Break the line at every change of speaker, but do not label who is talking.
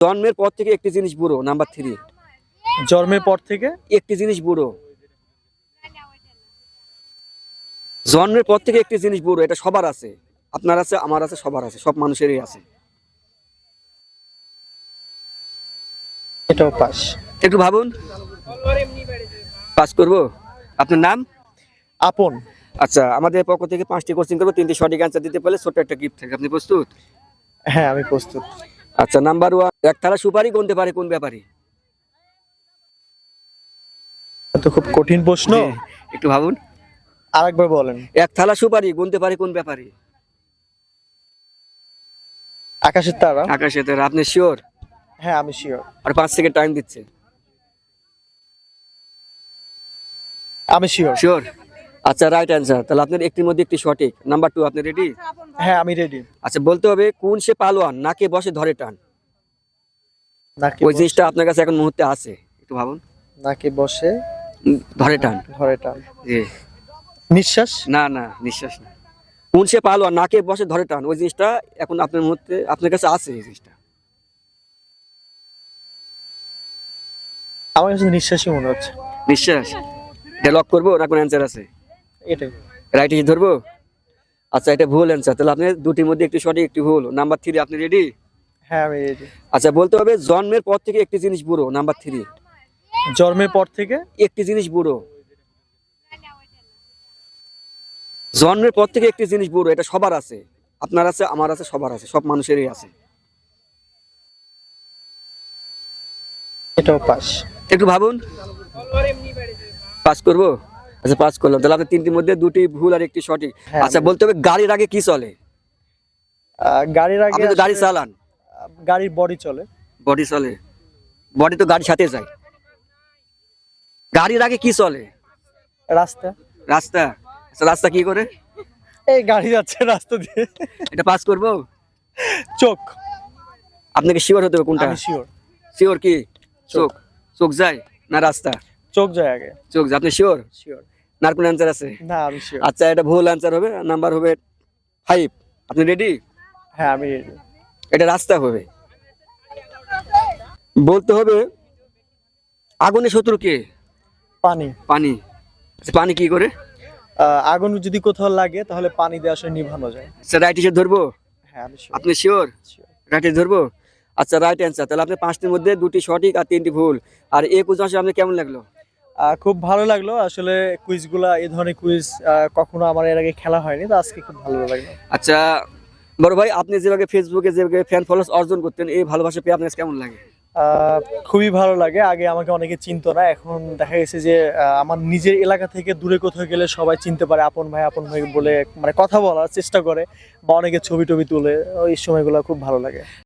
জন্মের পর থেকে একটি জিনিস বুড়ো। নাম্বার 3।
জন্মের পর থেকে
একটি জিনিস বুড়ো। জন্মের পর থেকে একটি জিনিস বুড়ো, এটা সবার আছে। আপনার আছে, আমার আছে, সবার আছে, সব মানুষেরই আছে।
এটাও পাস।
একটু ভাবুন। পাস করব। আপনার নাম?
আপন।
আচ্ছা, আমাদের পক্ষ থেকে 5টি কোশ্চেন করবো, 3টি সঠিক অ্যান্সার দিতে পারলে ছোট্ট একটা গিফট থাকে। আপনি প্রস্তুত?
হ্যাঁ, আমি প্রস্তুত।
আচ্ছা, নাম্বার 1, এক থালা সুপারি গুনতে পারে কোন ব্যাপারী?
তো খুব কঠিন প্রশ্ন।
জি, একটু ভাবুন।
আরেকবার বলেন।
এক থালা সুপারি গুনতে পারে কোন ব্যাপারী?
আকাশের তারা।
আকাশে তারা। আপনি শিওর?
হ্যাঁ, আমি শিওর।
আর 5 সেকেন্ড টাইম দিচ্ছে।
আমি শিওর।
শিওর? আচ্ছা, রাইট অ্যান্সার। তাহলে আপনার একটির মধ্যে একটি সঠিক। নাম্বার 2, আপনি রেডি?
হ্যাঁ, আমি রেডি।
আচ্ছা, বলতে হবে কোন সে পালোয়ান নাকে বসে ধরে টান।
নাকি
ওই জিনিসটা আপনার কাছে এখন মুহূর্তে আছে, একটু ভাবুন।
নাকি বসে
ধরে টান।
ধরে টান।
জি।
নিঃশ্বাস।
না না, নিঃশ্বাস না। কোন সে পালোয়ান নাকে বসে ধরে টান, ওই জিনিসটা এখন আপনার মুহূর্তে আপনার কাছে আছে। এই জিনিসটা
আমার কাছে নিঃশ্বাসই মনে হচ্ছে।
নিঃশ্বাস। এটা লক করবো না কোন অ্যান্সার আছে?
এটাই।
রাইট হিসেবে ধরবো? আচ্ছা, এটা ভুল অ্যান্সার। তাহলে আপনি দুটির মধ্যে একটি সঠিক, একটি ভুল। নাম্বার 3, আপনি রেডি?
হ্যাঁ, আমি রেডি।
আচ্ছা, বলতে হবে জন্মের পর থেকে একটি জিনিস বুড়ো। নাম্বার 3।
জন্মের পর থেকে
একটি জিনিস বুড়ো। জন্মের পর থেকে একটি জিনিস বুড়ো, এটা সবার আছে। আপনার আছে, আমার আছে, সবার আছে, সব মানুষেরই আছে।
এটাও পাস।
একটু ভাবুন। পাস করবো? আচ্ছা, পাস করলাম। তাহলে আপনার 3টির মধ্যে 2টি ভুল আর একটি সঠিক।
হ্যাঁ,
আচ্ছা, বলতে হবে গাড়ির আগে কি চলে?
গাড়ির আগে
আপনি তো গাড়ি
আসলে
চালান।
গাড়ির বডি চলে।
বডি চলে। বডি তো গাড়ির সাথে যায়। গাড়ির আগে কি চলে?
রাস্তা।
রাস্তা। আচ্ছা, রাস্তা কি করে?
এই গাড়ি যাচ্ছে রাস্তা দিয়ে।
এটা পাস করবো?
চোখ।
আপনাকে শিওর হতে হবে কোনটা?
আমি শিওর।
শিওর কি? চোখ। চোখ যায় না রাস্তা?
চোখ যায় আগে।
চোখ যায়। আপনি শিওর?
শিওর।
না আর কোন অ্যান্সার আছে?
না, আমি শিওর।
আচ্ছা, এটা ভুল অ্যান্সার হবে। নাম্বার হবে 5। আপনি রেডি?
হ্যাঁ, আমি রেডি।
এটা রাস্তা হবে। বলতে হবে আগুনের শত্রু কে?
পানি।
পানি। আচ্ছা, পানি কি করে?
আগুন যদি কোথাও লাগে তাহলে পানি দিয়ে আসলে নিভানো যায়।
আচ্ছা, রাইট হিসেবে ধরবো?
হ্যাঁ, আমি শিওর।
আপনি শিওর?
শিওর।
রাইট হিসেবে ধরবো? আচ্ছা, রাইট অ্যান্সার। তাহলে আপনি 5টির মধ্যে 2টি সঠিক আর 3টি ভুল। আর এই কুইজ আসলে আপনার কেমন লাগলো?
খুব ভালো লাগলো আসলে। কুইজগুলা, এই ধরনের কুইজ কখনো আমার এর আগে খেলা হয়নি, তো আজকে খুব ভালো লাগলো।
আচ্ছা, বড় ভাই, আপনি যেভাবে ফেসবুকে যেভাবে ফ্যান ফলোয়ার্স অর্জন করতেন, এই ভালোবাসা পেয়ে আপনার কাছে কেমন লাগে?
খুবই ভালো লাগে। আগে আমাকে অনেকে চিনতো না, এখন দেখা গেছে যে আমার নিজের এলাকা থেকে দূরে কোথাও গেলে সবাই চিনতে পারে, আপন ভাই বলে মানে কথা বলার চেষ্টা করে, বা অনেকে ছবি টবি তুলে। ওই সময়গুলো খুব ভালো লাগে।